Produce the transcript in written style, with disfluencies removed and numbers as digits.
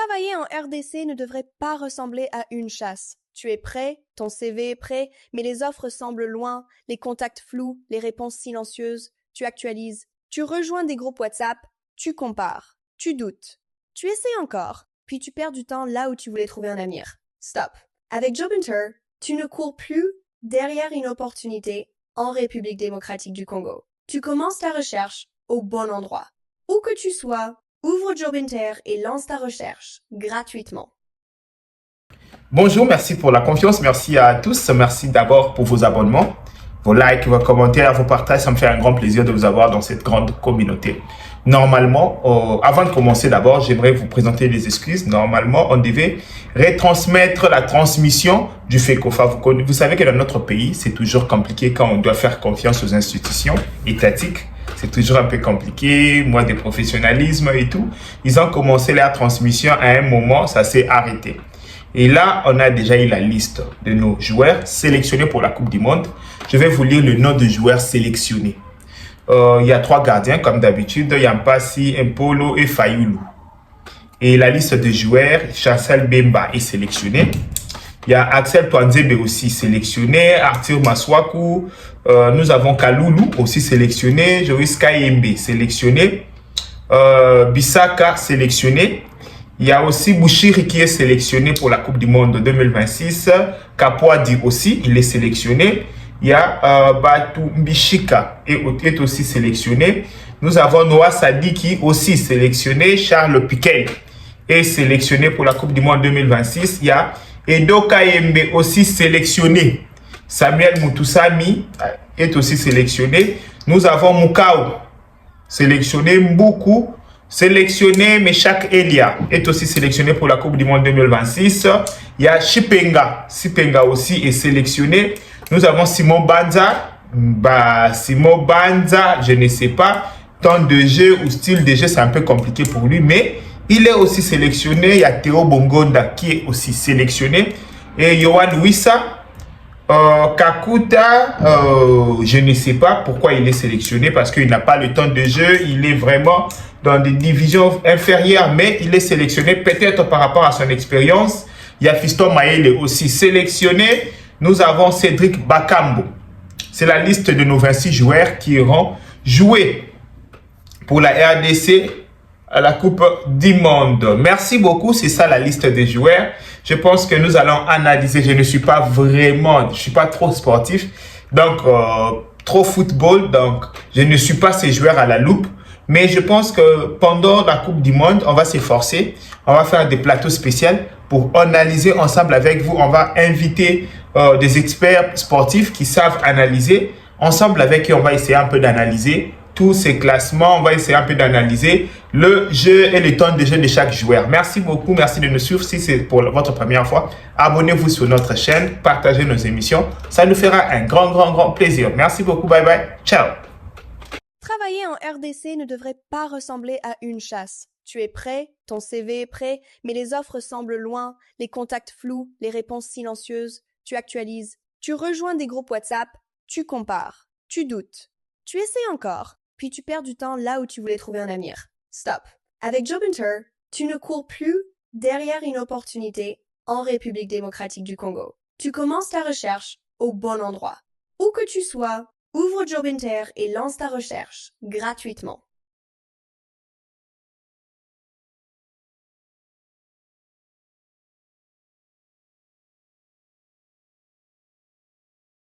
Travailler en RDC ne devrait pas ressembler à une chasse. Tu es prêt, ton CV est prêt, mais les offres semblent loin, les contacts flous, les réponses silencieuses. Tu actualises, tu rejoins des groupes WhatsApp, tu compares, tu doutes. Tu essaies encore, puis tu perds du temps là où tu voulais trouver un avenir. Stop. Avec JobHunter, tu ne cours plus derrière une opportunité en République démocratique du Congo. Tu commences ta recherche au bon endroit. Où que tu sois, ouvre JobHunter et lance ta recherche gratuitement. Bonjour, merci pour la confiance, merci à tous, merci d'abord pour vos abonnements, vos likes, vos commentaires, vos partages, ça me fait un grand plaisir de vous avoir dans cette grande communauté. Normalement, avant de commencer d'abord, j'aimerais vous présenter des excuses. Normalement, on devait retransmettre la transmission du FECOFA. Vous savez que dans notre pays, c'est toujours compliqué quand on doit faire confiance aux institutions étatiques. C'est toujours un peu compliqué, moins de professionnalisme et tout. Ils ont commencé la transmission à un moment, ça s'est arrêté. Et là, on a déjà eu la liste de nos joueurs sélectionnés pour la Coupe du Monde. Je vais vous lire le nom de joueurs sélectionnés. Il y a 3 gardiens, comme d'habitude. Yampasi, Mpolo et Fayoulou. Et la liste de joueurs, Chancel Bemba est sélectionné. Il y a Axel Touanzebe aussi sélectionné. Arthur Maswaku. Nous avons Kaloulou aussi sélectionné. Joris Kayembe sélectionné. Bissaka sélectionné. Il y a aussi Bouchiri qui est sélectionné pour la Coupe du Monde 2026. Kapouadi aussi, il est sélectionné. Il y a Batu Mbishika est aussi sélectionné. Nous avons Noah Sadiki aussi sélectionné. Charles Piquet est sélectionné pour la Coupe du Monde 2026. Il y a Edo Kayembe aussi sélectionné. Samuel Mutusami est aussi sélectionné. Nous avons Mukau sélectionné. Mbuku sélectionné. Meshak Elia est aussi sélectionné pour la Coupe du Monde 2026. Il y a Shipenga. Sipenga aussi est sélectionné. Nous avons Simon Banza. Simon Banza, je ne sais pas. Temps de jeu ou style de jeu, c'est un peu compliqué pour lui. Mais il est aussi sélectionné. Il y a Théo Bongonda qui est aussi sélectionné. Et Yohan Wissa. Kakuta, je ne sais pas pourquoi il est sélectionné parce qu'il n'a pas le temps de jeu. Il est vraiment dans des divisions inférieures, mais il est sélectionné peut-être par rapport à son expérience. Il y a Fiston Maël aussi sélectionné. Nous avons Cédric Bakambo. C'est la liste de nos 26 joueurs qui iront jouer pour la RDC à la Coupe du Monde. Merci beaucoup, c'est ça la liste des joueurs. Je pense que nous allons analyser. Je ne suis pas trop sportif, donc trop football, donc je ne suis pas ces joueurs à la loupe. Mais je pense que pendant la Coupe du Monde, on va s'efforcer. On va faire des plateaux spéciaux pour analyser ensemble avec vous. On va inviter des experts sportifs qui savent analyser. Ensemble avec eux, on va essayer un peu d'analyser tous ces classements. On va essayer un peu d'analyser le jeu et le temps de jeu de chaque joueur. Merci beaucoup. Merci de nous suivre. Si c'est pour votre première fois, abonnez-vous sur notre chaîne. Partagez nos émissions. Ça nous fera un grand plaisir. Merci beaucoup. Bye bye. Ciao. Travailler en RDC ne devrait pas ressembler à une chasse. Tu es prêt, ton CV est prêt, mais les offres semblent loin, les contacts flous, les réponses silencieuses. Tu actualises, tu rejoins des groupes WhatsApp, tu compares, tu doutes. Tu essaies encore, puis tu perds du temps là où tu voulais trouver un avenir. Stop. Avec JobHunter, tu ne cours plus derrière une opportunité en République démocratique du Congo. Tu commences ta recherche au bon endroit. Où que tu sois, ouvre JobHunter et lance ta recherche gratuitement.